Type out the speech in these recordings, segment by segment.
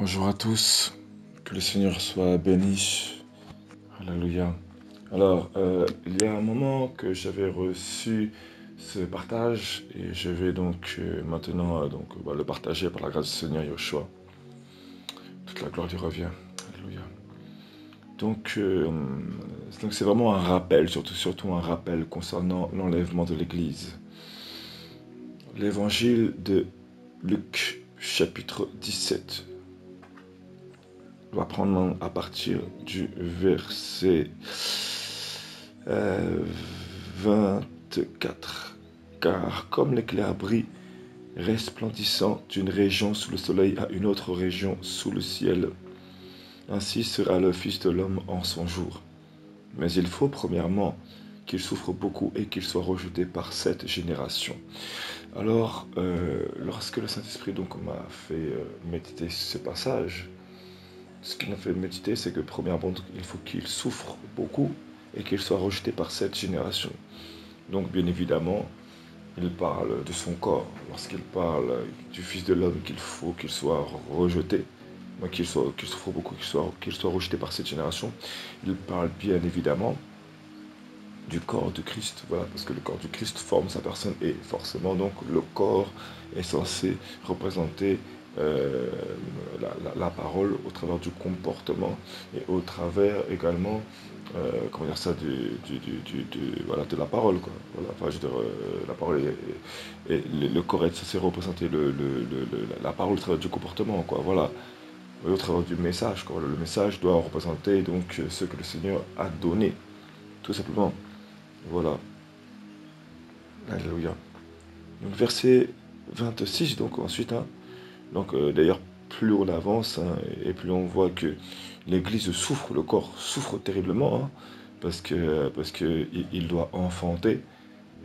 Bonjour à tous, que le Seigneur soit béni. Alléluia. Alors, il y a un moment que j'avais reçu ce partage et je vais donc maintenant le partager par la grâce du Seigneur Yeshua. Toute la gloire lui revient. Alléluia. Donc c'est vraiment un rappel, surtout un rappel concernant l'enlèvement de l'Église. L'évangile de Luc, chapitre 17. On va prendre à partir du verset 24. Car comme l'éclair brille, resplendissant d'une région sous le soleil à une autre région sous le ciel, ainsi sera le Fils de l'homme en son jour. Mais il faut premièrement qu'il souffre beaucoup et qu'il soit rejeté par cette génération. Alors, lorsque le Saint-Esprit m'a fait méditer ce passage, ce qu'il m'a fait méditer, c'est que premièrement, il faut qu'il souffre beaucoup et qu'il soit rejeté par cette génération. Donc, bien évidemment, il parle de son corps. Lorsqu'il parle du Fils de l'homme, qu'il faut qu'il soit rejeté, qu'il souffre beaucoup, qu'il soit rejeté par cette génération, il parle bien évidemment du corps de Christ, voilà, parce que le corps du Christ forme sa personne et forcément donc le corps est censé représenter la parole au travers du comportement et au travers également comment dire ça voilà, de la parole quoi. Voilà, enfin, je veux dire, la parole et le corps est censé représenter la parole au travers du comportement quoi, voilà, au travers du message quoi. Le message doit représenter donc ce que le Seigneur a donné tout simplement. Voilà. Alléluia. Donc verset 26, donc ensuite, hein, d'ailleurs, plus on avance hein, et plus on voit que l'Église souffre, le corps souffre terriblement, hein, parce que il doit enfanter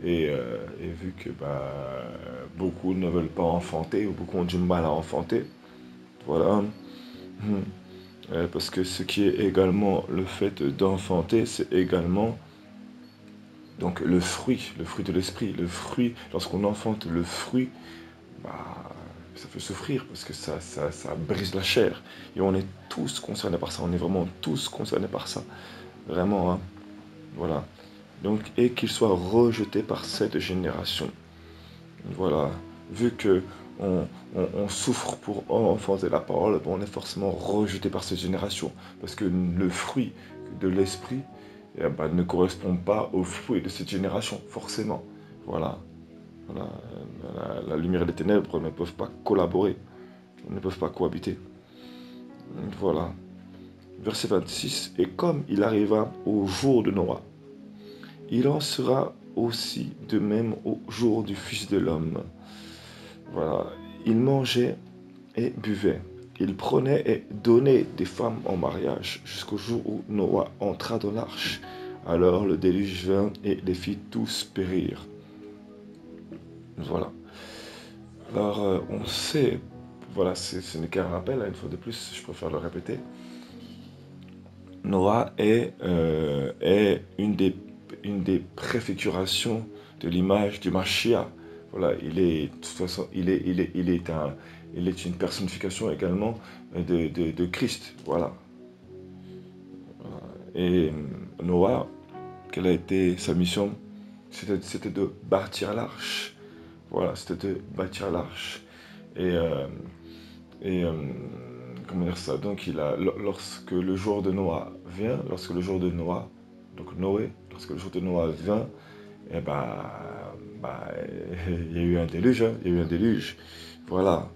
et vu que beaucoup ne veulent pas enfanter ou beaucoup ont du mal à enfanter, voilà. Parce que ce qui est également le fait d'enfanter, c'est également donc le fruit de l'esprit, le fruit, lorsqu'on enfante le fruit, ça fait souffrir parce que ça brise la chair. Et on est tous concernés par ça, on est vraiment tous concernés par ça. Vraiment, hein. Voilà. Donc, et qu'il soit rejeté par cette génération. Voilà. Vu que on souffre pour enfanter la parole, on est forcément rejeté par cette génération. Parce que le fruit de l'esprit ne correspond pas au fruit de cette génération, forcément. Voilà. Voilà. La lumière et les ténèbres ne peuvent pas collaborer, ne peuvent pas cohabiter. Voilà. Verset 26. Et comme il arriva au jour de Noé, il en sera aussi de même au jour du Fils de l'homme. Voilà. Il mangeait et buvait. Il prenait et donnait des femmes en mariage jusqu'au jour où Noé entra dans l'arche. Alors le déluge vint et les fit tous périr. Voilà. Alors on sait, voilà, ce n'est qu'un rappel, hein, une fois de plus, je préfère le répéter. Noé est une des préfigurations de l'image du Mashiach. Voilà, de toute façon, il est une personnification également de Christ. Voilà. Et Noé, quelle a été sa mission? C'était de bâtir l'arche. Voilà, c'était de bâtir l'arche. Et, euh, et comment dire ça? Donc, lorsque le jour de Noé vient, lorsque le jour de Noé, donc Noé, lorsque le jour de Noé vient, eh il y a eu un déluge, hein, il y a eu un déluge. Voilà.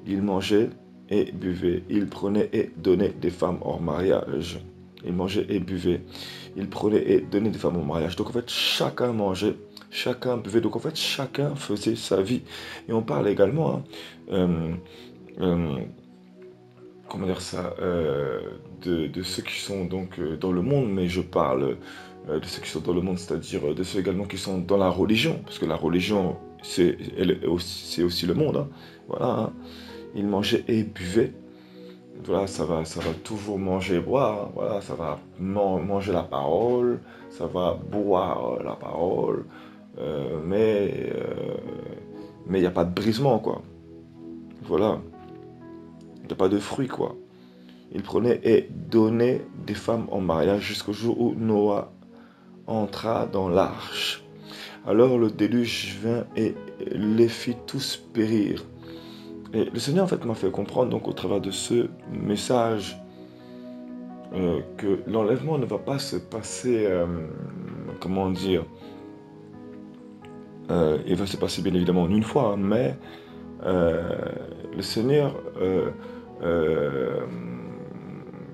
Il mangeait et buvait. Il prenait et donnait des femmes hors mariage. Il mangeait et buvait. Il prenait et donnait des femmes hors mariage. Donc en fait, chacun mangeait, chacun buvait. Donc en fait, chacun faisait sa vie. Et on parle également, hein, euh, comment dire ça, de ceux qui sont donc dans le monde, mais je parle de ceux qui sont dans le monde, c'est-à-dire de ceux également qui sont dans la religion, parce que la religion, c'est aussi le monde, hein. Voilà, hein. Il mangeait et buvait. Voilà, ça va toujours manger et boire, hein. Voilà, ça va manger la parole, ça va boire la parole, mais il n'y a pas de brisement, quoi. Voilà. n'y a pas de fruits, quoi. Il prenait et donnait des femmes en mariage jusqu'au jour où Noah entra dans l'arche. Alors le déluge vint et les fit tous périr. Et le Seigneur, en fait, m'a fait comprendre, donc, au travers de ce message, que l'enlèvement ne va pas se passer, comment dire, il va se passer bien évidemment en une fois, hein, mais le Seigneur,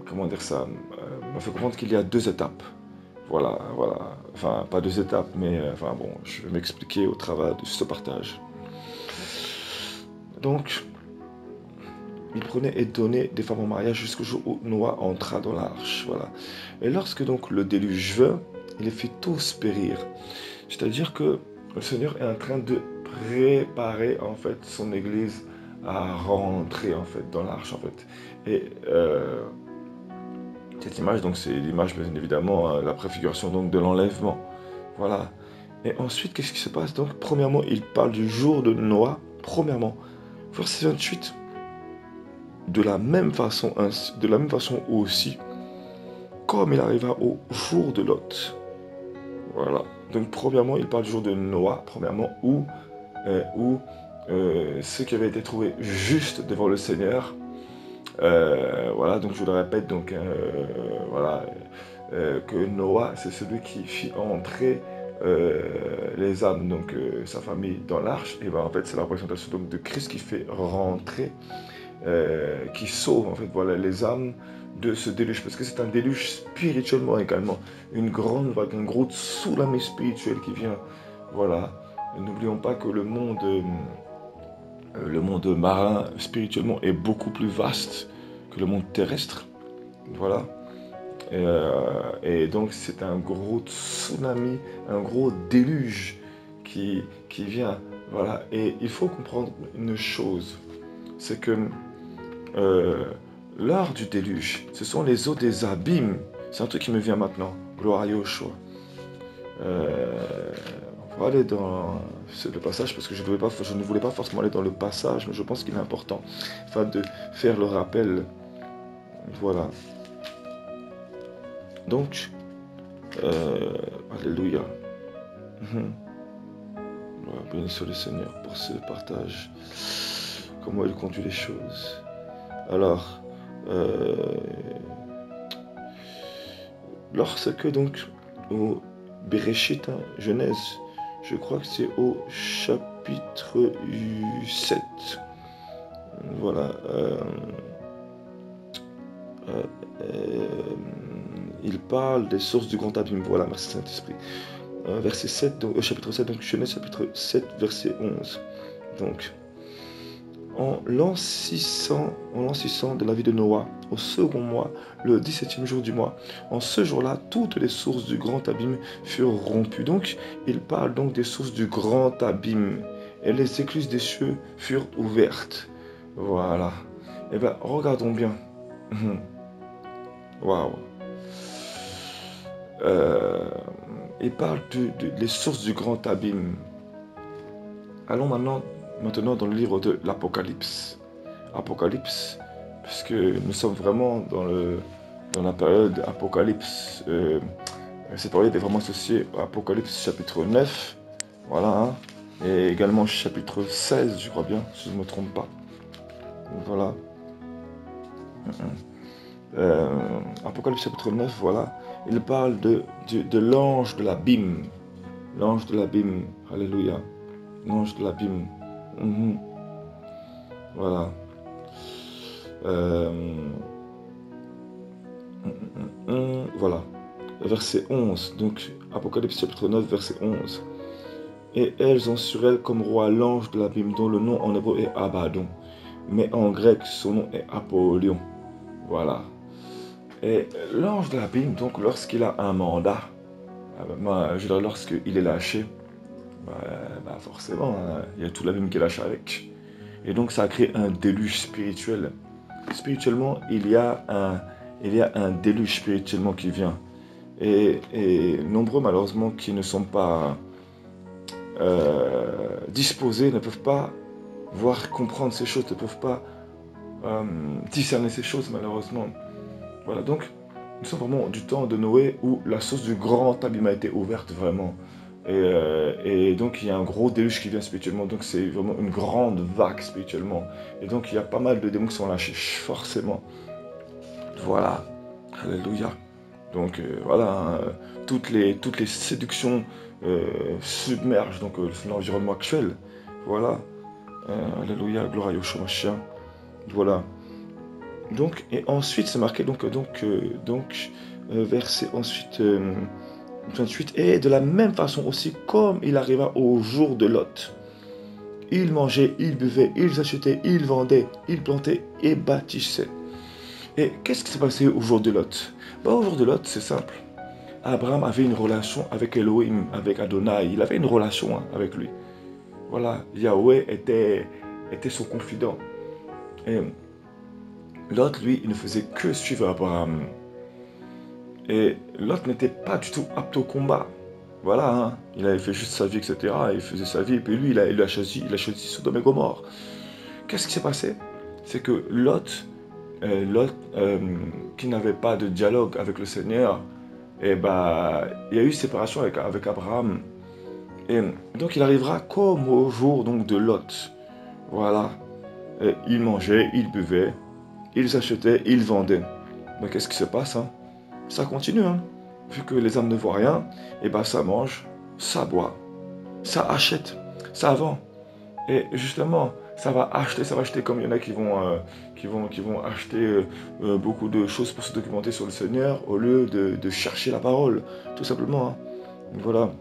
comment dire ça, m'a fait comprendre qu'il y a deux étapes. Voilà, voilà. Enfin, pas deux étapes, mais enfin bon, je vais m'expliquer au travers de ce partage. Donc, il prenait et donnait des femmes en mariage jusqu'au jour où Noah entra dans l'arche. Voilà. Et lorsque donc le déluge vint, il les fit tous périr. C'est-à-dire que le Seigneur est en train de préparer en fait son Église à rentrer en fait dans l'arche en fait. Et cette image, donc c'est l'image bien évidemment, la préfiguration donc de l'enlèvement. Voilà. Et ensuite, qu'est-ce qui se passe? Donc, premièrement, il parle du jour de Noah. Premièrement, verset 28. De la même façon aussi, comme il arriva au jour de Lot. Voilà. Donc, premièrement, il parle du jour de Noah. Premièrement, où ceux qui avaient été trouvés justes devant le Seigneur. Voilà. Donc, je le répète. Donc, voilà. Que Noah, c'est celui qui fit entrer les âmes, donc sa famille, dans l'arche. Et ben en fait, c'est la représentation donc de Christ qui fait rentrer, qui sauve en fait, voilà, les âmes de ce déluge, parce que c'est un déluge spirituellement également, une grande vague, un gros tsunami spirituel qui vient. Voilà. N'oublions pas que le monde marin spirituellement est beaucoup plus vaste que le monde terrestre. Voilà. Et donc c'est un gros tsunami, un gros déluge qui vient. Voilà. Et il faut comprendre une chose, c'est que lors du déluge, ce sont les eaux des abîmes. C'est un truc qui me vient maintenant. Gloire à Yahushua. On va aller dans le passage parce que je ne voulais pas forcément aller dans le passage, mais je pense qu'il est important afin de faire le rappel. Voilà. Donc, alléluia. Béni soit le Seigneur pour ce partage. Comment il conduit les choses. Alors, lorsque donc au Bereshit, Genèse, je crois que c'est au chapitre 7. Voilà. Il parle des sources du grand abîme. Voilà, merci Saint-Esprit. Verset 7, donc, chapitre 7, donc Genèse chapitre 7, verset 11. Donc, en l'an 600 de la vie de Noah, au second mois, le 17e jour du mois, en ce jour-là, toutes les sources du grand abîme furent rompues. Donc, il parle donc des sources du grand abîme. Et les écluses des cieux furent ouvertes. Voilà. Eh bien, regardons bien. Waouh. Il parle des sources du grand abîme. Allons maintenant dans le livre de l'Apocalypse. Apocalypse, puisque nous sommes vraiment dans la période Apocalypse. Cette période est vraiment associée à Apocalypse chapitre 9. Voilà. Hein, et également chapitre 16, je crois bien, si je ne me trompe pas. Voilà. Apocalypse chapitre 9, voilà. Il parle de l'ange de l'abîme. L'ange de l'abîme. Alléluia. L'ange de l'abîme. Voilà. Voilà. Verset 11. Donc, Apocalypse chapitre 9, verset 11. Et elles ont sur elles comme roi l'ange de l'abîme, dont le nom en hébreu est Abaddon. Mais en grec, son nom est Apollyon. Voilà. Et l'ange de l'abîme, donc, lorsqu'il a un mandat, je dirais lorsqu'il est lâché, forcément, il y a tout l'abîme qui est lâché avec. Et donc, ça a créé un déluge spirituel. Spirituellement, il y a un déluge spirituellement qui vient. Et nombreux, malheureusement, qui ne sont pas disposés, ne peuvent pas voir, comprendre ces choses, ne peuvent pas discerner ces choses, malheureusement. Voilà, donc, nous sommes vraiment du temps de Noé où la source du grand abîme a été ouverte, vraiment. Et donc, il y a un gros déluge qui vient spirituellement. Donc, c'est vraiment une grande vague spirituellement. Et donc, il y a pas mal de démons qui sont lâchés, forcément. Voilà. Alléluia. Donc, voilà, hein, toutes les séductions submergent donc, l'environnement actuel. Voilà. Alléluia, gloire à Yeshua Mashiach. Voilà. Donc, et ensuite, c'est marqué, verset ensuite 28, et de la même façon aussi, comme il arriva au jour de Lot. Ils mangeaient, ils buvaient, ils achetaient, ils vendaient, ils plantaient et bâtissaient. Et qu'est-ce qui s'est passé au jour de Lot? Au jour de Lot, c'est simple. Abraham avait une relation avec Elohim, avec Adonai. Il avait une relation avec lui. Voilà, Yahweh était son confident. Et Lot, lui, il ne faisait que suivre Abraham. Et Lot n'était pas du tout apte au combat. Voilà, hein. Il avait fait juste sa vie, etc. Il faisait sa vie, et puis lui, il a choisi Sodome et Gomorrhe. Qu'est-ce qui s'est passé? C'est que Lot, qui n'avait pas de dialogue avec le Seigneur, et bah, il y a eu séparation avec Abraham. Et donc il arrivera comme au jour donc, de Lot. Voilà. Et ils mangeaient, ils buvaient, ils achetaient, ils vendaient. Mais qu'est-ce qui se passe, hein? Ça continue, hein. Vu que les âmes ne voient rien, et ben ça mange, ça boit, ça achète, ça vend. Et justement, ça va acheter comme il y en a qui vont acheter beaucoup de choses pour se documenter sur le Seigneur au lieu de chercher la parole, tout simplement, hein. Voilà.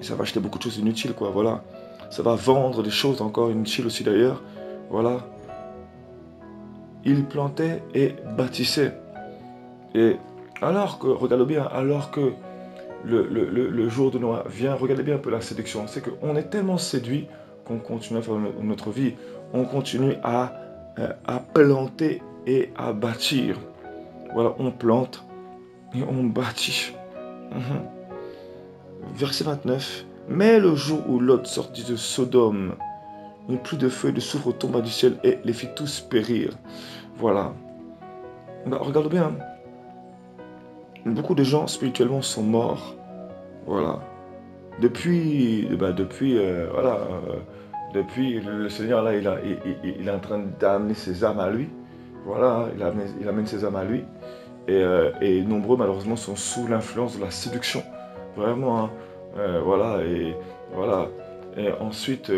Ça va acheter beaucoup de choses inutiles, quoi, voilà. Ça va vendre des choses encore inutiles aussi d'ailleurs. Voilà. Il plantait et bâtissait. Et alors que, regardez bien, alors que le jour de Noël vient, regardez bien un peu la séduction. C'est qu'on est tellement séduit qu'on continue à faire notre vie. On continue à planter et à bâtir. Voilà, on plante et on bâtit. Verset 29. Mais le jour où Lot sortit de Sodome, une pluie de feu et de soufre tomba du ciel et les fit tous périr. Voilà. Bah, regarde bien. Beaucoup de gens spirituellement sont morts. Voilà. Depuis le Seigneur là, il est en train d'amener ses âmes à lui. Voilà, il amène ses âmes à lui. Et nombreux malheureusement sont sous l'influence de la séduction. Vraiment, hein. Voilà, et voilà. Et ensuite,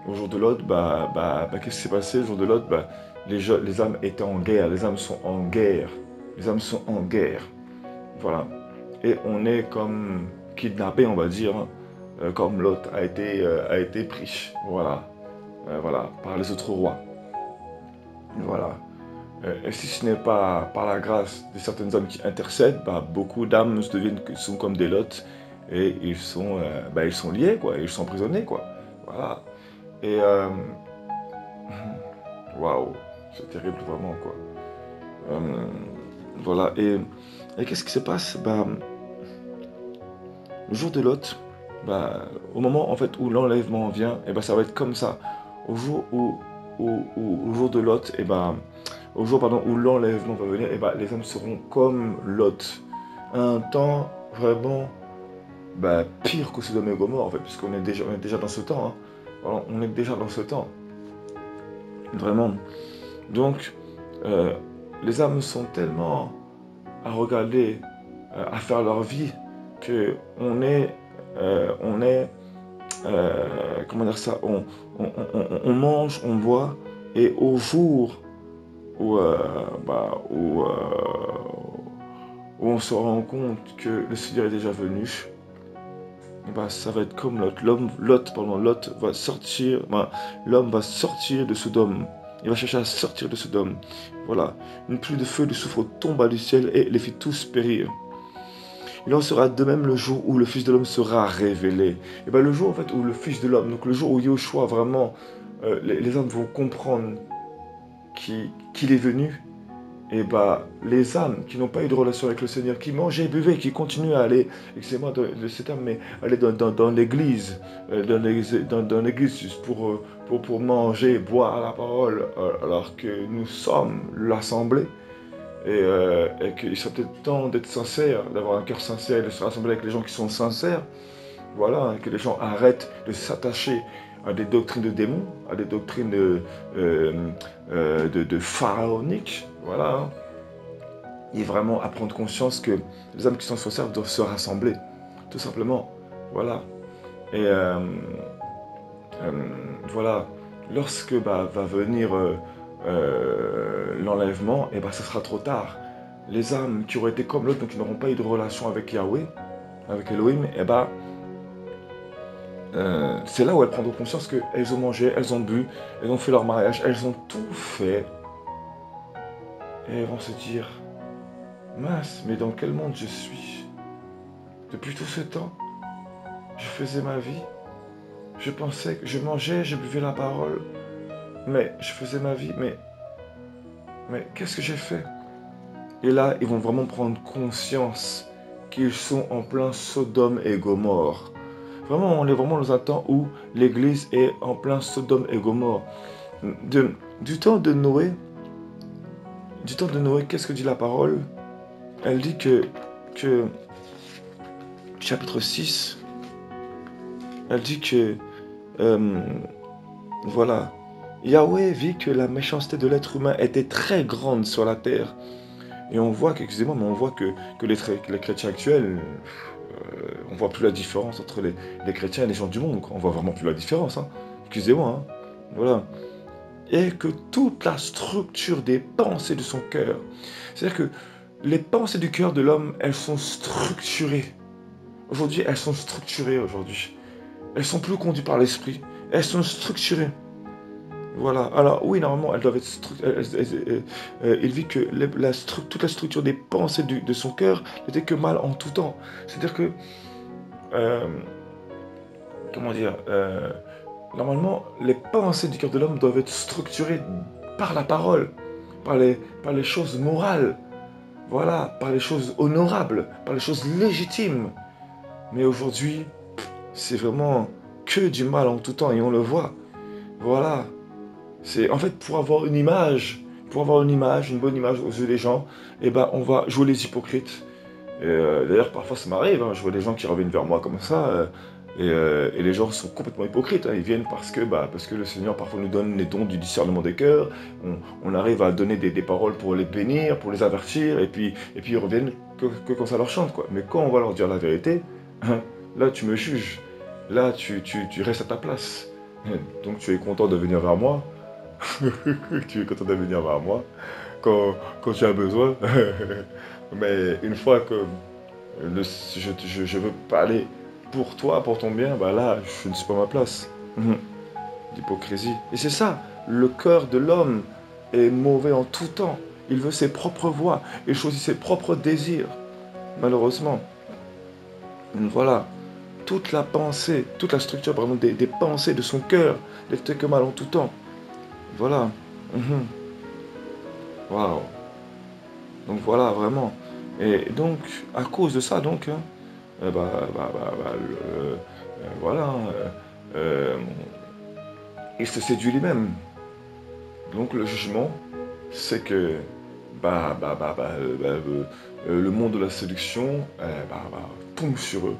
au jour de Lot, qu'est-ce qui s'est passé? Au jour de Lot, les âmes étaient en guerre, les âmes sont en guerre. Les âmes sont en guerre. Voilà. Et on est comme kidnappé, on va dire, hein, comme Lot a été pris. Voilà. Voilà, par les autres rois. Voilà. Et si ce n'est pas par la grâce de certaines âmes qui intercèdent, beaucoup d'âmes sont comme des Lots et ils sont liés, quoi, ils sont emprisonnés, quoi. Voilà. Et waouh, c'est terrible vraiment, quoi. Voilà. Et qu'est-ce qui se passe? Le jour de Lot, au moment en fait où l'enlèvement vient, ça va être comme ça. Au jour au jour de Lot, au jour où l'enlèvement va venir, les âmes seront comme Lot. Un temps vraiment pire que Sodome et Gomorrhe, en fait, puisqu'on est déjà dans ce temps, hein. Voilà, on est déjà dans ce temps. Vraiment. Donc, les âmes sont tellement à regarder, à faire leur vie, que comment dire ça, on mange, on boit, et au jour où, où on se rend compte que le Seigneur est déjà venu, ça va être comme Lot. Lot va sortir, l'homme va sortir de Sodome. Il va chercher à sortir de Sodome. Voilà. Une pluie de feu et de soufre tomba du ciel et les fit tous périr. Il en sera de même le jour où le Fils de l'homme sera révélé. Le jour en fait où le Fils de l'homme, donc le jour où Yoshua vraiment, les hommes vont comprendre qu'il est venu, et bah, les âmes qui n'ont pas eu de relation avec le Seigneur, qui mangeaient et buvaient, qui continuent à aller, excusez-moi de ce terme, mais aller dans l'église, dans l'église juste pour manger, boire la parole, alors que nous sommes l'assemblée, et qu'il serait peut-être temps d'être sincère, d'avoir un cœur sincère, de se rassembler avec les gens qui sont sincères, voilà, que les gens arrêtent de s'attacher à des doctrines de démons, à des doctrines de pharaoniques, voilà, hein, et vraiment à prendre conscience que les âmes qui sont sincères doivent se rassembler, tout simplement, voilà. Et euh, voilà, lorsque va venir l'enlèvement, et ce sera trop tard. Les âmes qui auraient été comme l'autre, donc qui n'auront pas eu de relation avec Yahweh, avec Elohim, c'est là où elles prendront conscience qu'elles ont mangé, elles ont bu, elles ont fait leur mariage, elles ont tout fait. Et elles vont se dire, mince, mais dans quel monde je suis? Depuis tout ce temps, je faisais ma vie, je pensais que je mangeais, je buvais la parole, mais je faisais ma vie, mais qu'est-ce que j'ai fait? Et là, ils vont vraiment prendre conscience qu'ils sont en plein Sodome et Gomorre. Vraiment, on est vraiment dans un temps où l'Église est en plein Sodome et Gomorre. Du temps de Noé, qu'est-ce que dit la parole? Elle dit que chapitre 6, elle dit que, euh, voilà, Yahweh vit que la méchanceté de l'être humain était très grande sur la terre. Et on voit excusez-moi, mais on voit que les chrétiens actuels, on voit plus la différence entre les chrétiens et les gens du monde, quoi. On voit vraiment plus la différence, hein. Excusez-moi, hein. Voilà. Et que toute la structure des pensées de son cœur, c'est-à-dire que les pensées du cœur de l'homme, elles sont structurées. Aujourd'hui, elles sont structurées aujourd'hui. Elles sont plus conduites par l'esprit. Elles sont structurées. Voilà. Alors oui, normalement, elles doivent être il vit que toute la structure des pensées de son cœur n'était que mal en tout temps. C'est-à-dire que, euh, comment dire, normalement, les pensées du cœur de l'homme doivent être structurées par la parole, par les choses morales, voilà, par les choses honorables, par les choses légitimes. Mais aujourd'hui, c'est vraiment que du mal en tout temps et on le voit. Voilà. C'est en fait pour avoir une bonne image aux yeux des gens, on va jouer les hypocrites. D'ailleurs, parfois ça m'arrive, hein, je vois des gens qui reviennent vers moi comme ça, et les gens sont complètement hypocrites, hein. Ils viennent parce que le Seigneur parfois nous donne les dons du discernement des cœurs, on arrive à donner des paroles pour les bénir, pour les avertir, et puis ils reviennent que quand ça leur chante, quoi. Mais quand on va leur dire la vérité, hein, là tu me juges, là tu restes à ta place. Donc tu es content de venir vers moi, tu es content de venir vers moi quand tu as besoin. Mais une fois que je veux parler pour toi, pour ton bien, là, je ne suis pas à ma place. D'hypocrisie. Et c'est ça, le cœur de l'homme est mauvais en tout temps. Il veut ses propres voies, il choisit ses propres désirs, malheureusement. Voilà, toute la pensée, toute la structure pardon, des pensées de son cœur n'était que mal en tout temps. Voilà. Mhm. Waouh. Donc voilà, vraiment. Et donc, à cause de ça, donc, hein, voilà, hein, euh, il se séduit lui-même. Donc le jugement, c'est que le monde de la séduction tombe sur eux,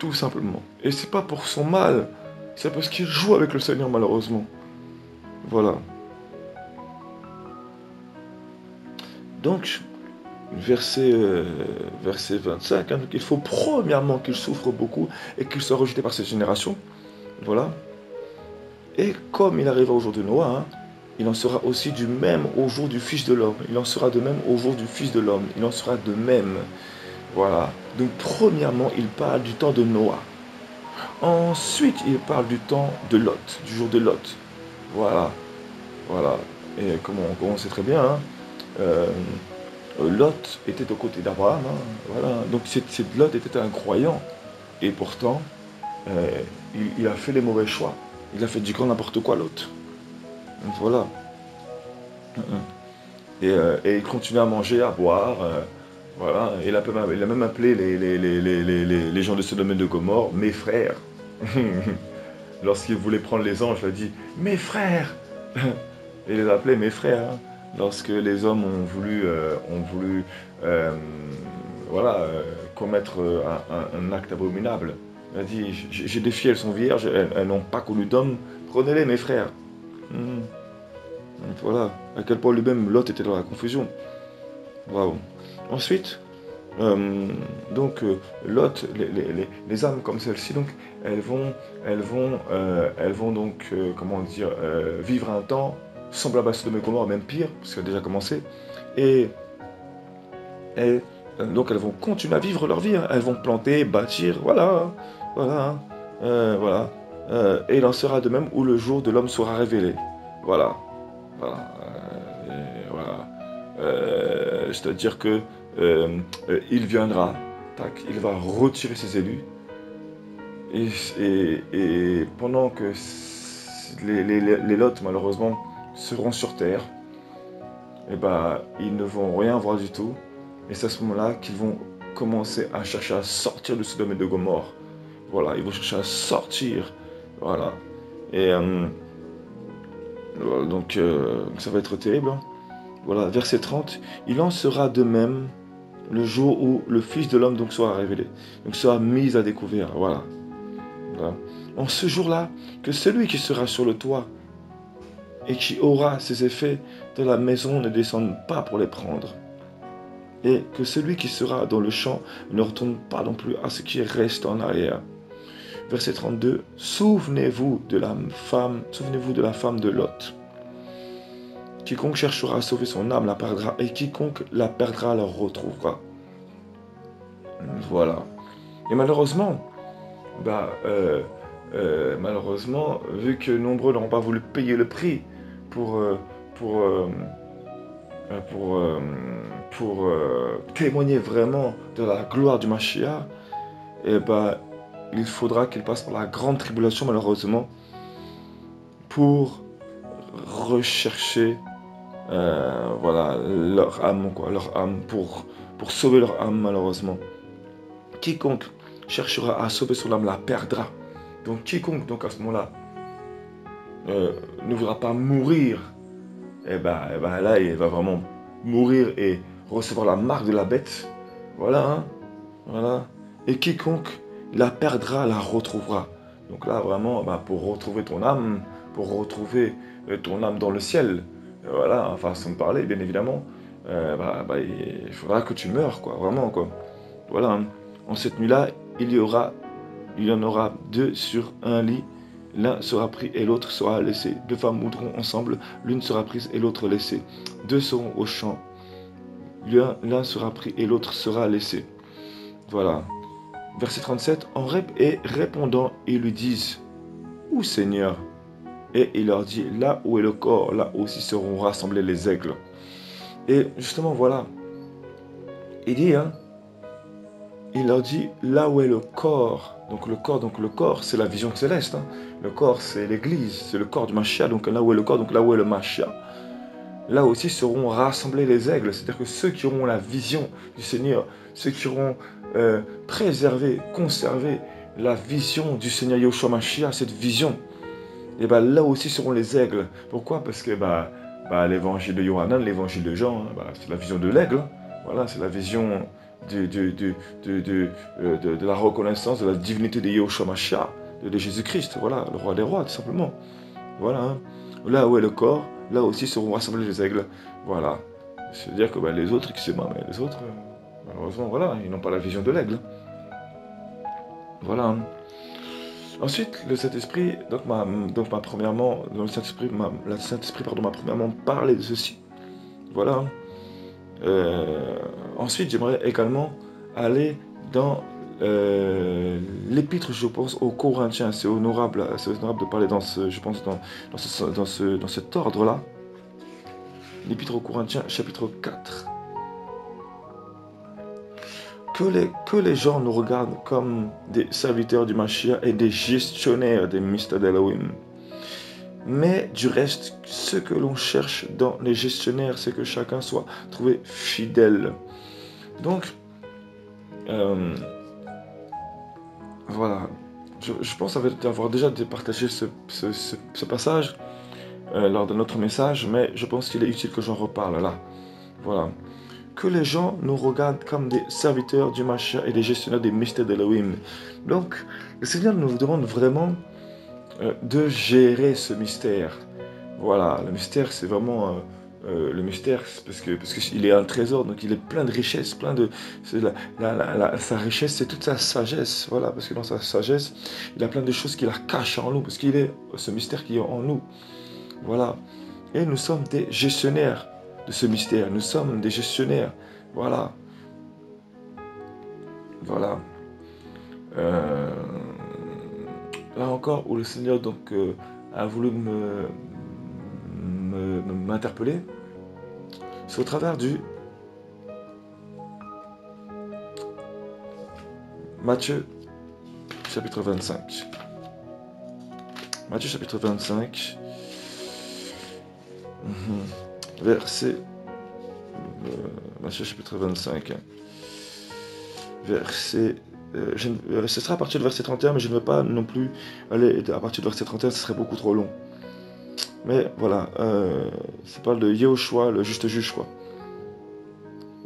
tout simplement. Et c'est pas pour son mal, c'est parce qu'il joue avec le Seigneur, malheureusement. Voilà. Donc, verset 25, hein, donc il faut premièrement qu'il souffre beaucoup et qu'il soit rejeté par cette génération. Voilà. Et comme il arriva au jour de Noah, hein, il en sera aussi du même au jour du Fils de l'homme. Il en sera de même au jour du Fils de l'homme. Il en sera de même. Voilà. Donc premièrement, il parle du temps de Noah. Ensuite, il parle du temps de Lot, du jour de Lot. Voilà. Voilà. Et comme on sait très bien, hein, euh, Lot était aux côtés d'Abraham. Hein, voilà. Donc Lot était un croyant. Et pourtant, euh, il a fait les mauvais choix. Il a fait du grand n'importe quoi, Lot. Donc voilà. Et il continue à manger, à boire. Voilà. Il a même appelé les gens de Sodome et de Gomorrhe mes frères. Lorsqu'il voulait prendre les anges, il a dit mes frères. Il les a appelés mes frères. Hein. Lorsque les hommes ont voulu euh, voilà, commettre un acte abominable, il a dit j'ai des filles, elles sont vierges, elles n'ont pas connu d'homme, prenez-les mes frères. Hmm. Donc voilà, à quel point lui-même Lot était dans la confusion. Waouh. Ensuite, euh, donc Lot, les âmes comme celle-ci, donc elles vont donc, comment dire, vivre un temps semblable à Sodome et Gomorrhe, même pire, parce qu'elle a déjà commencé, et, et donc elles vont continuer à vivre leur vie, hein. Elles vont planter, bâtir, voilà, voilà, hein. Voilà. Et il en sera de même où le jour de l'homme sera révélé. Voilà, voilà, voilà. C'est-à-dire que il viendra, tac, il va retirer ses élus, et, et pendant que les Lots, malheureusement, seront sur Terre, et ben, ils ne vont rien voir du tout, et c'est à ce moment-là qu'ils vont commencer à chercher à sortir de Sodome et de Gomorrhe. Voilà, ils vont chercher à sortir, voilà. Et voilà, donc ça va être terrible, hein. Voilà, verset 30, il en sera de même le jour où le Fils de l'homme donc sera révélé, donc sera mis à découvert, voilà. Voilà. En ce jour-là, que celui qui sera sur le toit et qui aura ses effets de la maison ne descende pas pour les prendre, et que celui qui sera dans le champ ne retourne pas non plus à ce qui reste en arrière. Verset 32, souvenez-vous de la femme de Lot. Quiconque cherchera à sauver son âme la perdra, et quiconque la perdra la retrouvera. Voilà. Et malheureusement, malheureusement, vu que nombreux n'auront pas voulu payer le prix pour, pour, euh, pour, euh, témoigner vraiment de la gloire du Mashiach, et il faudra qu'ils passent par la grande tribulation, malheureusement, pour rechercher voilà, leur âme, quoi, leur âme, pour sauver leur âme, malheureusement. Quiconque cherchera à sauver son âme la perdra. Donc quiconque, donc à ce moment-là, ne voudra pas mourir, là, il va vraiment mourir et recevoir la marque de la bête. Voilà, hein, voilà. Et quiconque la perdra, la retrouvera. Donc là, vraiment, pour retrouver ton âme, pour retrouver ton âme dans le ciel, voilà, enfin, sans me parler, bien évidemment, il faudra que tu meurs, quoi, vraiment, quoi. Voilà, hein. En cette nuit-là, il y en aura deux sur un lit. L'un sera pris et l'autre sera laissé. Deux femmes moudront ensemble, l'une sera prise et l'autre laissée. Deux seront au champ. L'un sera pris et l'autre sera laissé. Voilà. Verset 37. Et répondant, ils lui disent, où Seigneur? Et il leur dit, là où est le corps, là aussi seront rassemblés les aigles. Et justement, voilà. Il dit, hein, il leur dit, là où est le corps. Donc le corps, c'est la vision céleste, hein. Le corps, c'est l'église, c'est le corps du Mashiach. Donc là où est le corps, donc là où est le Mashiach. Là aussi seront rassemblés les aigles. C'est-à-dire que ceux qui auront la vision du Seigneur, ceux qui auront préservé, conservé la vision du Seigneur Yahushua Mashiach, cette vision, et là aussi seront les aigles. Pourquoi? Parce que l'évangile de Yohanan, l'évangile de Jean, hein, c'est la vision de l'aigle. Voilà, c'est la vision de la reconnaissance de la divinité de Yahushua Mashiach, de Jésus-Christ. Voilà, le roi des rois, tout simplement. Voilà, hein. Là où est le corps, là aussi seront rassemblés les aigles. Voilà. C'est-à-dire que les autres, mais les autres, malheureusement, voilà, ils n'ont pas la vision de l'aigle. Voilà, hein. Ensuite, le Saint-Esprit, premièrement, le Saint-Esprit m'a premièrement parlé de ceci. Voilà. Ensuite, j'aimerais également aller dans l'épître, je pense, aux Corinthiens. C'est honorable de parler dans cet ordre-là. L'épître aux Corinthiens, chapitre 4. Que les gens nous regardent comme des serviteurs du Mashiach et des gestionnaires des mystères d'Elohim. Mais du reste, ce que l'on cherche dans les gestionnaires, c'est que chacun soit trouvé fidèle. Donc, euh, voilà. Je pense avoir déjà partagé ce passage lors de notre message, mais je pense qu'il est utile que j'en reparle là. Voilà. Que les gens nous regardent comme des serviteurs du Mashiach et des gestionnaires des mystères d'Elohim. Donc, le Seigneur nous demande vraiment de gérer ce mystère. Voilà, le mystère, c'est vraiment le mystère, parce qu'il est un trésor, donc il est plein de richesses, plein de sa richesse, c'est toute sa sagesse. Voilà, parce que dans sa sagesse, il a plein de choses qu'il a cachées en nous, parce qu'il est ce mystère qui est en nous. Voilà, et nous sommes des gestionnaires de ce mystère. Nous sommes des gestionnaires. Voilà, voilà. Euh, Là encore, où le Seigneur donc a voulu m'interpeller, c'est au travers du Matthieu chapitre 25. Matthieu chapitre 25, verset... Matthieu chapitre 25, verset... ce sera à partir du verset 31, mais je ne veux pas non plus aller à partir du verset 31, ce serait beaucoup trop long. Mais voilà, ça parle de Yehoshua, le juste juge, quoi.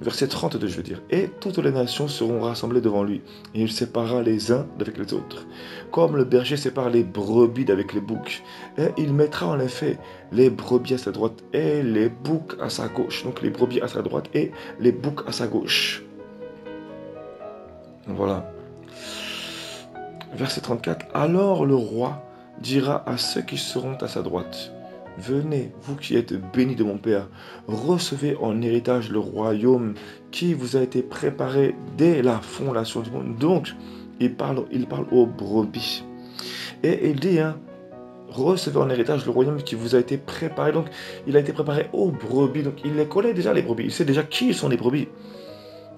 Verset 32, je veux dire. Et toutes les nations seront rassemblées devant lui, et il séparera les uns d'avec les autres, comme le berger sépare les brebis d'avec les boucs. Et il mettra en effet les brebis à sa droite et les boucs à sa gauche. Donc les brebis à sa droite et les boucs à sa gauche. Voilà. Verset 34. Alors le roi dira à ceux qui seront à sa droite: venez, vous qui êtes bénis de mon Père, recevez en héritage le royaume qui vous a été préparé dès la fondation du monde. Donc, il parle aux brebis. Et il dit, recevez en héritage le royaume qui vous a été préparé. Donc, il a été préparé aux brebis. Donc, il les connaît déjà, les brebis. Il sait déjà qui sont les brebis.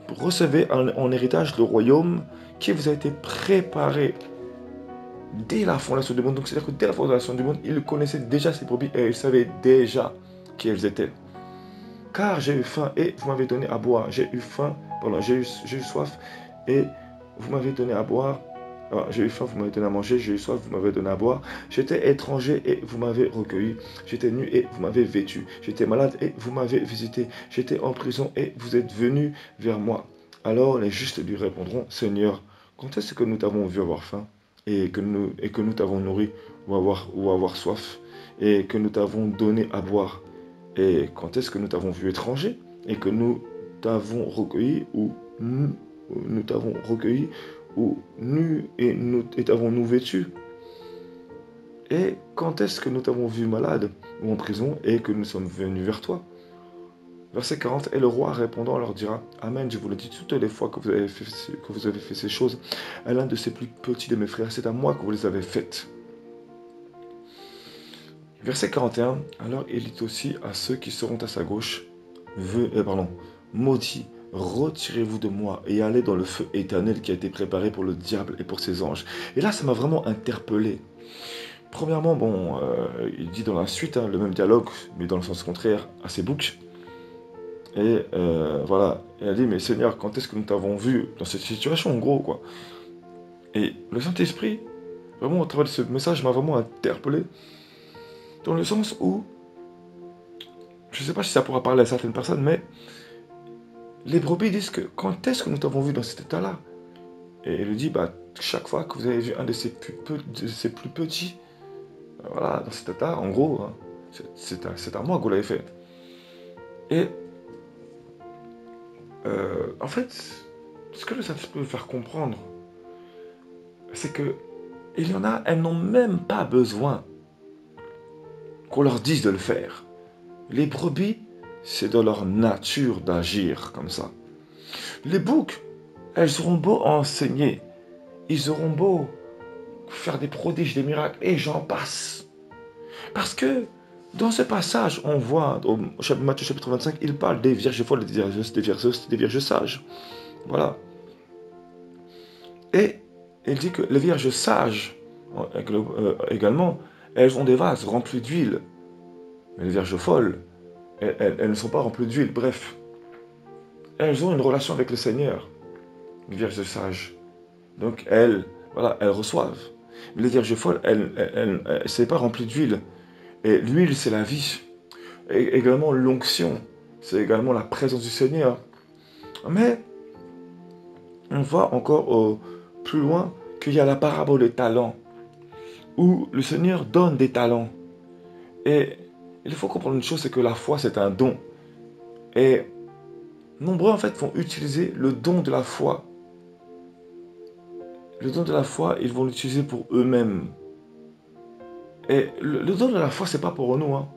Recevez en héritage le royaume qui vous a été préparé dès la fondation du monde. Donc, c'est-à-dire que dès la fondation du monde, il connaissait déjà ses brebis et il savait déjà qui elles étaient. Car j'ai eu faim et vous m'avez donné à boire. J'ai eu faim, pardon, j'ai eu soif et vous m'avez donné à boire. J'ai eu faim, vous m'avez donné à manger. J'ai eu soif, vous m'avez donné à boire. J'étais étranger et vous m'avez recueilli. J'étais nu et vous m'avez vêtu. J'étais malade et vous m'avez visité. J'étais en prison et vous êtes venus vers moi. Alors les justes lui répondront: Seigneur, quand est-ce que nous t'avons vu avoir faim et que nous t'avons nourri ou avoir soif et que nous t'avons donné à boire? Et quand est-ce que nous t'avons vu étranger et que nous t'avons recueilli ou nous t'avons recueilli ou nu et t'avons-nous vêtu? Et quand est-ce que nous t'avons vu malade ou en prison et que nous sommes venus vers toi? Verset 40, et le roi répondant leur dira: Amen, je vous le dis, toutes les fois que vous avez fait ces choses à l'un de ces plus petits de mes frères, c'est à moi que vous les avez faites. Verset 41, alors il dit aussi à ceux qui seront à sa gauche: maudits, retirez-vous de moi et allez dans le feu éternel qui a été préparé pour le diable et pour ses anges. Et là, ça m'a vraiment interpellé. Premièrement, il dit dans la suite, le même dialogue, mais dans le sens contraire à ses boucs. Et voilà, et elle dit: mais Seigneur, quand est-ce que nous t'avons vu dans cette situation, en gros, quoi. Et le Saint-Esprit, vraiment, au travers de ce message, m'a vraiment interpellé. Dans le sens où, je ne sais pas si ça pourra parler à certaines personnes, mais les brebis disent que quand est-ce que nous t'avons vu dans cet état-là? Et il lui dit: chaque fois que vous avez vu un de ces plus petits, voilà, dans cet état, en gros, c'est à moi que vous l'avez fait. Et en fait, ce que le Saint-Esprit peut faire comprendre, c'est que il y en a, elles n'ont même pas besoin qu'on leur dise de le faire. Les brebis, c'est dans leur nature d'agir comme ça. Les boucs, elles auront beau enseigner, ils auront beau faire des prodiges, des miracles, et j'en passe. Parce que dans ce passage, on voit, au Matthieu chapitre 25, il parle des vierges folles, des vierges sages. Voilà. Et il dit que les vierges sages, également, Elles ont des vases remplis d'huile. Mais les vierges folles, elles ne sont pas remplies d'huile. Bref, elles ont une relation avec le Seigneur, les vierges sages. Donc voilà, elles reçoivent. Mais les vierges folles, c'est pas rempli d'huile. Et l'huile, c'est la vie. Et également l'onction, c'est également la présence du Seigneur. Mais on voit encore plus loin qu'il y a la parabole des talents, où le Seigneur donne des talents. Et il faut comprendre une chose, c'est que la foi, c'est un don. Et nombreux, en fait, vont utiliser le don de la foi. Le don de la foi, ils vont l'utiliser pour eux-mêmes. Et le don de la foi, c'est pas pour nous, hein.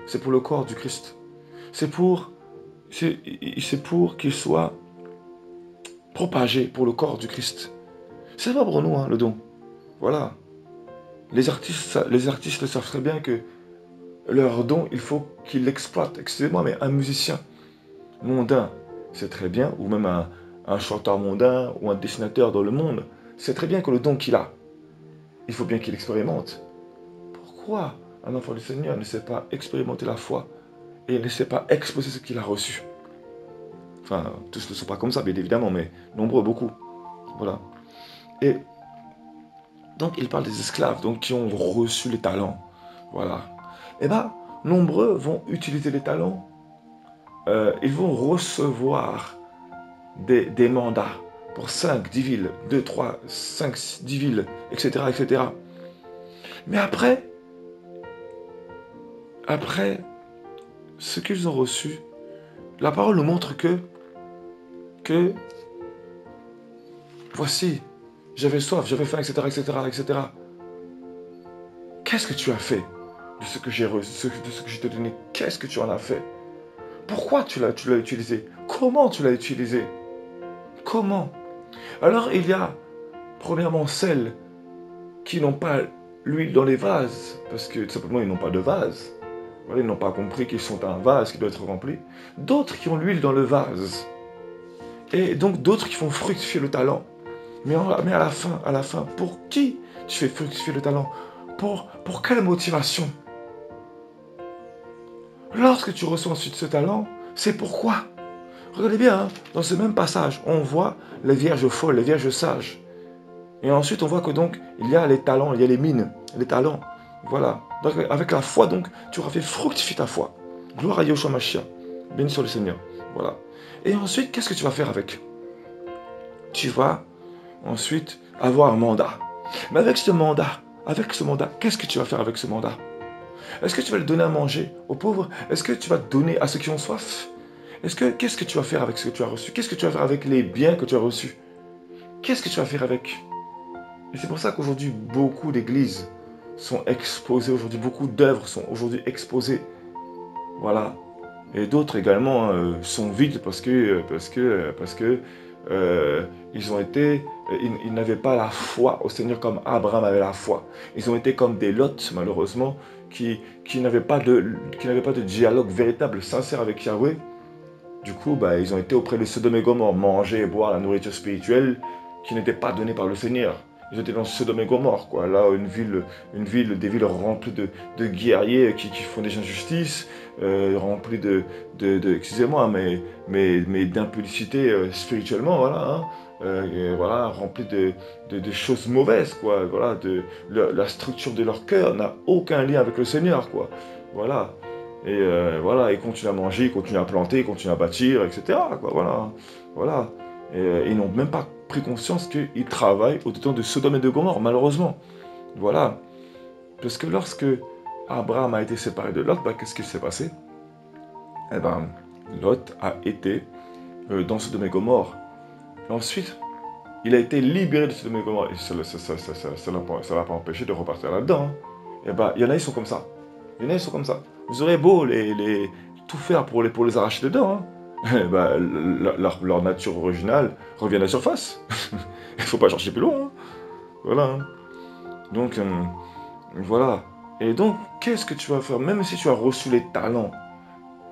C'est pour le corps du Christ. C'est pour qu'il soit propagé pour le corps du Christ. C'est pas pour nous, hein, le don. Voilà. Les artistes le savent très bien que leur don, il faut qu'ils l'exploitent. Excusez-moi, mais un musicien mondain, c'est très bien, ou même un chanteur mondain, ou un dessinateur dans le monde, c'est très bien que le don qu'il a, il faut bien qu'il expérimente. Pourquoi un enfant du Seigneur ne sait pas expérimenter la foi et ne sait pas exposer ce qu'il a reçu? Enfin, tous ne sont pas comme ça, bien évidemment, mais nombreux, beaucoup. Voilà. Et donc, il parle des esclaves, donc qui ont reçu les talents. Voilà. Et bien, nombreux vont utiliser les talents. Ils vont recevoir des mandats pour 5, 10 villes, 2, 3, 5, 10 villes, etc., etc. Mais après, ce qu'ils ont reçu, la parole nous montre que voici, j'avais soif, j'avais faim, etc., etc., etc. Qu'est-ce que tu as fait de ce que j'ai reçu, de ce que je t'ai donné? Qu'est-ce que tu en as fait? Pourquoi tu l'as utilisé? Comment tu l'as utilisé? Comment? Alors il y a, premièrement, celles qui n'ont pas l'huile dans les vases, parce que tout simplement ils n'ont pas de vase. Voilà, ils n'ont pas compris qu'ils sont un vase qui doit être rempli. D'autres qui ont l'huile dans le vase. Et donc d'autres qui font fructifier le talent. Mais à la fin, pour qui tu fais fructifier le talent? Pour quelle motivation? Lorsque tu reçois ensuite ce talent, c'est pourquoi. Regardez bien, hein, dans ce même passage, on voit les vierges folles, les vierges sages. Et ensuite, on voit que donc, il y a les talents, il y a les mines, les talents. Voilà. Donc, avec la foi, donc, tu auras fait fructifier ta foi. Gloire à Yahushua Mashiach. Béni soit le Seigneur. Voilà. Et ensuite, qu'est-ce que tu vas faire avec? Tu vas ensuite avoir un mandat. Mais avec ce mandat, qu'est-ce que tu vas faire avec ce mandat? Est-ce que tu vas le donner à manger aux pauvres? Est-ce que tu vas donner à ceux qui ont soif? Qu'est-ce que tu vas faire avec ce que tu as reçu? Qu'est-ce que tu vas faire avec les biens que tu as reçus? Qu'est-ce que tu vas faire avec? Et c'est pour ça qu'aujourd'hui, beaucoup d'églises sont exposées, aujourd'hui, beaucoup d'œuvres sont aujourd'hui exposées. Voilà. Et d'autres également sont vides parce que ils n'avaient pas la foi au Seigneur comme Abraham avait la foi. Ils ont été comme des Lots, malheureusement, qui n'avaient pas de dialogue véritable, sincère avec Yahweh. Du coup, ils ont été auprès de Sodome et Gomorrhe, manger et boire la nourriture spirituelle qui n'était pas donnée par le Seigneur. Ils étaient dans Sodome et Gomorrhe, quoi. Là, des villes remplies de guerriers qui font des injustices, remplies excusez-moi, mais d'impudicité spirituellement, voilà, hein. Voilà, remplies de choses mauvaises, quoi. Voilà, la structure de leur cœur n'a aucun lien avec le Seigneur, quoi. Voilà. Et voilà, ils continuent à manger, ils continuent à planter, ils continuent à bâtir, etc., quoi. Voilà. Voilà. Et ils n'ont même pas pris conscience qu'ils travaillent au-dedans de Sodome et de Gomorrhe, malheureusement. Voilà. Parce que lorsque Abraham a été séparé de Lot, qu'est-ce qui s'est passé? Eh bien, Lot a été dans Sodome et Gomorrhe. Ensuite, il a été libéré de Sodome et Gomorrhe. Et ça ne l'a pas empêché de repartir là-dedans. Hein. Eh bien, il y en a, ils sont comme ça. Vous aurez beau tout faire pour les arracher dedans. Hein. Leur nature originale revient à la surface. Il ne faut pas chercher plus loin. Hein. Voilà. Hein. Donc, voilà. Et donc, qu'est-ce que tu vas faire? Même si tu as reçu les talents,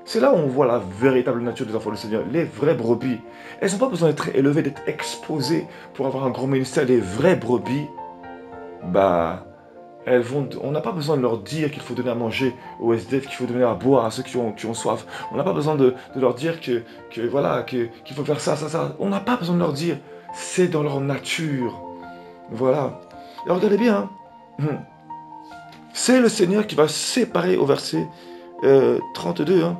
c'est là où on voit la véritable nature des enfants du Seigneur. Les vraies brebis. Elles n'ont pas besoin d'être élevées, d'être exposées pour avoir un grand ministère. Les vraies brebis, On n'a pas besoin de leur dire qu'il faut donner à manger aux SDF, qu'il faut donner à boire à ceux qui ont soif. On n'a pas besoin de leur dire voilà, qu'il faut faire ça, ça, ça. On n'a pas besoin de leur dire. C'est dans leur nature. Voilà. Et regardez bien. Hein. C'est le Seigneur qui va séparer au verset 32. Hein.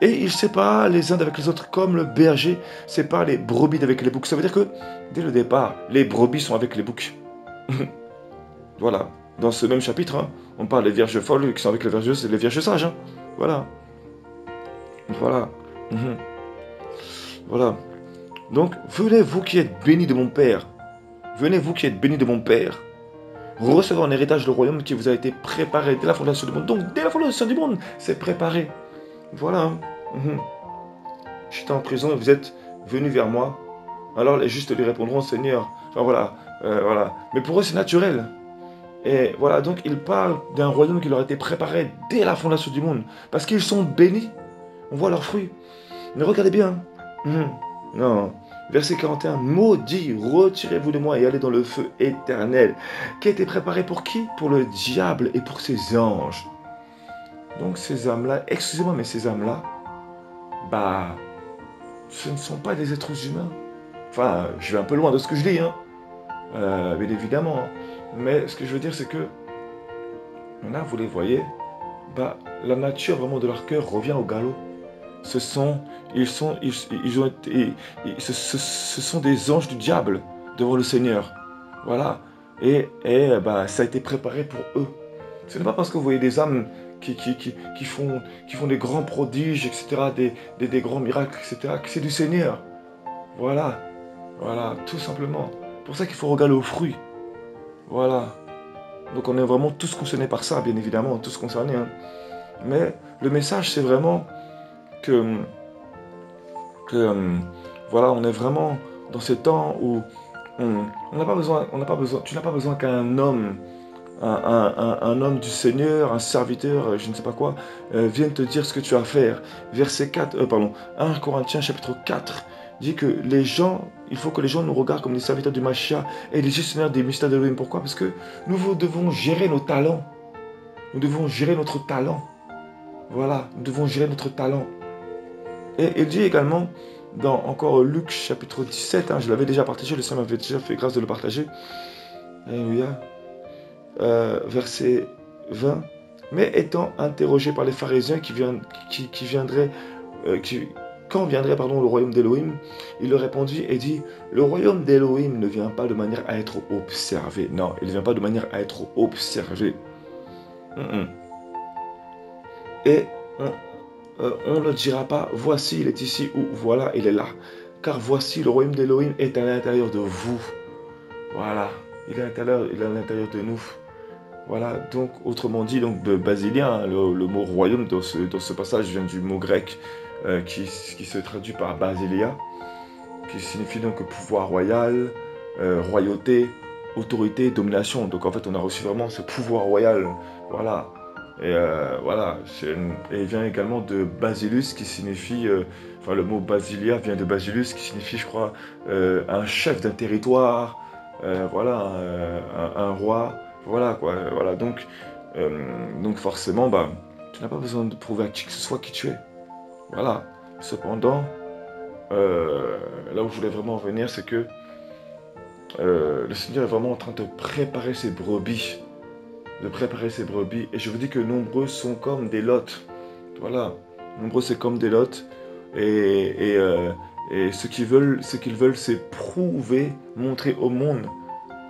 Et il sépare les uns d'avec les autres, comme le berger sépare les brebis d'avec les boucs. Ça veut dire que, dès le départ, les brebis sont avec les boucs. Voilà. Dans ce même chapitre, hein, on parle des vierges folles qui sont avec les vierges sages. Hein. Voilà. Voilà. Mhm. Voilà. Donc, venez vous qui êtes bénis de mon Père. Venez vous qui êtes bénis de mon Père. Recevez en héritage le royaume qui vous a été préparé dès la fondation du monde. Donc, dès la fondation du monde, c'est préparé. Voilà. Hein. Mhm. J'étais en prison et vous êtes venus vers moi. Alors les justes lui répondront, Seigneur. Enfin voilà. Voilà. Mais pour eux, c'est naturel. Et voilà, donc il parle d'un royaume qui leur a été préparé dès la fondation du monde. Parce qu'ils sont bénis. On voit leurs fruits. Mais regardez bien. Non. Verset 41. Maudit, retirez-vous de moi et allez dans le feu éternel. Qui a été préparé pour qui? Pour le diable et pour ses anges. Donc ces âmes-là, excusez-moi, mais ces âmes-là, bah, ce ne sont pas des êtres humains. Enfin, je vais un peu loin de ce que je dis, hein. Bien évidemment. Hein. Mais ce que je veux dire, c'est que là, vous les voyez, bah, la nature vraiment de leur cœur revient au galop. Ce sont des anges du diable devant le Seigneur. Voilà. Et bah, ça a été préparé pour eux. Ce n'est pas parce que vous voyez des âmes qui font des grands prodiges, etc., des grands miracles, etc., que c'est du Seigneur. Voilà. Voilà, tout simplement. C'est pour ça qu'il faut regarder aux fruits. Voilà. Donc on est vraiment tous concernés par ça, bien évidemment, tous concernés. Hein. Mais le message, c'est vraiment que voilà, on est vraiment dans ces temps où on n'a pas besoin, tu n'as pas besoin qu'un homme, un homme du Seigneur, un serviteur, je ne sais pas quoi, vienne te dire ce que tu as à faire. Verset 4, 1 Corinthiens chapitre 4 dit que il faut que les gens nous regardent comme des serviteurs du Mashiach et des gestionnaires des mystères de l'Elohim. Pourquoi? Parce que nous devons gérer nos talents. Nous devons gérer notre talent. Voilà, nous devons gérer notre talent. Et il dit également, dans encore Luc chapitre 17, hein, je l'avais déjà partagé, le Seigneur m'avait déjà fait grâce de le partager. Alléluia. Verset 20. Mais étant interrogé par les pharisiens quand viendrait le royaume d'Élohim, il leur répondit et dit, le royaume d'Élohim ne vient pas de manière à être observé. Non, il ne vient pas de manière à être observé. Et on ne dira pas, voici, il est ici, ou voilà, il est là. Car voici, le royaume d'Élohim est à l'intérieur de vous. Voilà, il est à l'intérieur de nous. Voilà, donc, autrement dit, donc, de basilien, hein, le mot royaume dans ce passage vient du mot grec qui se traduit par basilia, qui signifie donc pouvoir royal, royauté, autorité, domination. Donc en fait, on a reçu vraiment ce pouvoir royal. Voilà. Et voilà. Et il vient également de basilus, qui signifie. Enfin, le mot basilia vient de basilus, qui signifie, je crois, un chef d'un territoire. Voilà, un roi. Voilà quoi. Voilà. Donc forcément, bah, tu n'as pas besoin de prouver à qui que ce soit qui tu es. Voilà. Cependant, là où je voulais vraiment en venir, c'est que le Seigneur est vraiment en train de préparer ses brebis. Et je vous dis que nombreux sont comme des lots. Voilà. Nombreux c'est comme des lots. Et ce qu'ils veulent, c'est prouver, montrer au monde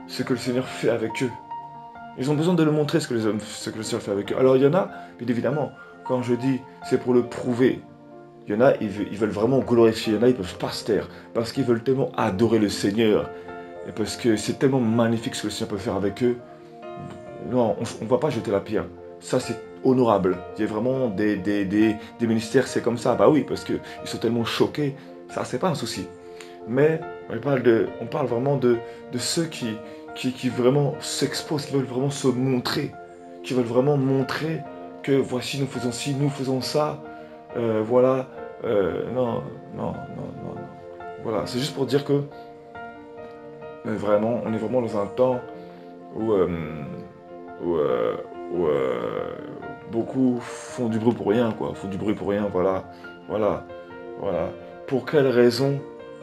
ce que le Seigneur fait avec eux. Ils ont besoin de le montrer ce que le Seigneur fait avec eux. Alors il y en a, bien évidemment, quand je dis c'est pour le prouver, il y en a, ils veulent vraiment glorifier. Il y en a, ils ne peuvent pas se taire. Parce qu'ils veulent tellement adorer le Seigneur. Et parce que c'est tellement magnifique ce que le Seigneur peut faire avec eux. Non, on ne va pas jeter la pierre. Ça, c'est honorable. Il y a vraiment des ministères, c'est comme ça. Bah oui, parce qu'ils sont tellement choqués. Ça, c'est pas un souci. Mais on parle vraiment de ceux qui vraiment s'exposent, qui veulent vraiment se montrer. Qui veulent vraiment montrer que voici, nous faisons ci, nous faisons ça. Voilà. Non. Voilà, c'est juste pour dire que vraiment, on est vraiment dans un temps où où, où, beaucoup font du bruit pour rien, quoi. Font du bruit pour rien, voilà. Voilà. Voilà. Pour quelle raison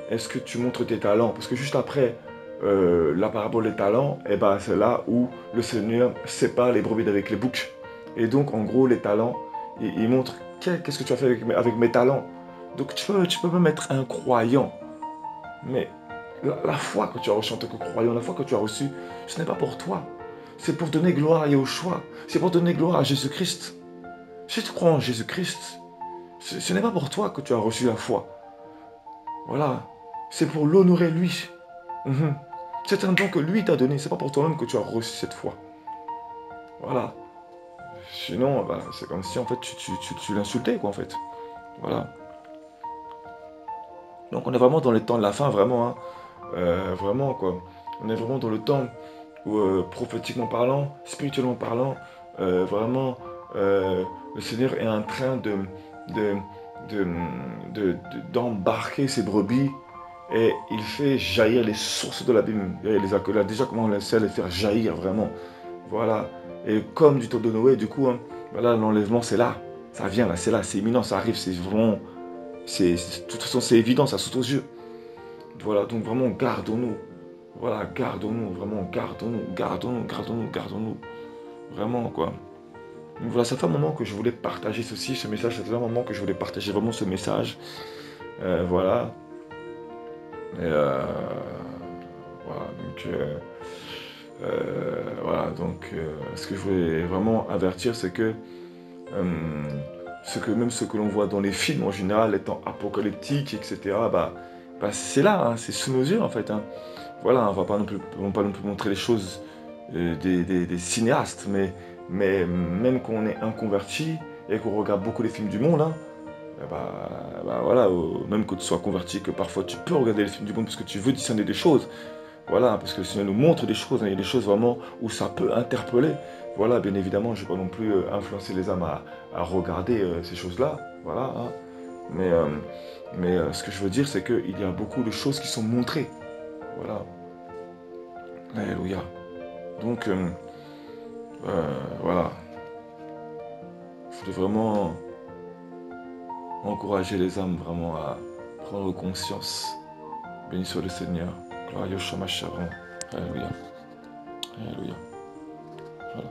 est-ce que tu montres tes talents? Parce que juste après la parabole des talents, eh ben, c'est là où le Seigneur sépare les brebis d'avec les boucs. Et donc, en gros, les talents, il montre qu'est-ce que tu as fait avec mes talents. Donc, tu peux même être un croyant. Mais la foi que tu as reçue en tant que croyant, la foi que tu as reçue, ce n'est pas pour toi. C'est pour donner gloire à Yahushua. C'est pour donner gloire à Jésus-Christ. Si tu crois en Jésus-Christ, ce n'est pas pour toi que tu as reçu la foi. Voilà. C'est pour l'honorer lui. Mhm. C'est un don que lui t'a donné. C'est pas pour toi-même que tu as reçu cette foi. Voilà. Sinon, bah, c'est comme si en fait tu l'insultais, quoi, en fait. Voilà. Donc on est vraiment dans les temps de la fin, vraiment, hein. Vraiment, quoi. On est vraiment dans le temps où, prophétiquement parlant, spirituellement parlant, vraiment, le Seigneur est en train de, de- d'embarquer ses brebis et il fait jaillir les sources de l'abîme. Il a déjà commencé à les faire jaillir, vraiment. Voilà. Et comme du temps de Noé, du coup, hein, voilà, l'enlèvement, c'est là. Ça vient, là, c'est là, c'est imminent, ça arrive, c'est vraiment. De toute façon, c'est évident, ça saute aux yeux. Voilà, donc vraiment, gardons-nous. Voilà, gardons-nous, vraiment, gardons-nous, gardons-nous, gardons-nous, gardons-nous. Vraiment, quoi. Donc voilà, ça fait un moment que je voulais partager ceci, ce message, ça fait un moment que je voulais partager vraiment ce message. Voilà. Et voilà, donc, voilà, donc ce que je voulais vraiment avertir, c'est que même ce que l'on voit dans les films en général, étant apocalyptique, etc., c'est là, hein, c'est sous nos yeux en fait, hein. Voilà, on va pas non plus montrer les choses des cinéastes, mais même quand on est inconverti et qu'on regarde beaucoup les films du monde, hein, voilà, même que tu sois converti, que parfois tu peux regarder les films du monde parce que tu veux discerner des choses. Voilà, parce que le Seigneur nous montre des choses, hein, il y a des choses vraiment où ça peut interpeller. Voilà, bien évidemment, je ne vais pas non plus influencer les âmes à regarder ces choses-là. Voilà, hein. Mais, euh, mais ce que je veux dire, c'est qu'il y a beaucoup de choses qui sont montrées. Voilà. Alléluia. Donc, voilà. Il faut vraiment encourager les âmes vraiment à prendre conscience. Béni soit le Seigneur. Gloire à Yahshua Mashiach. Alléluia. Alléluia. Voilà.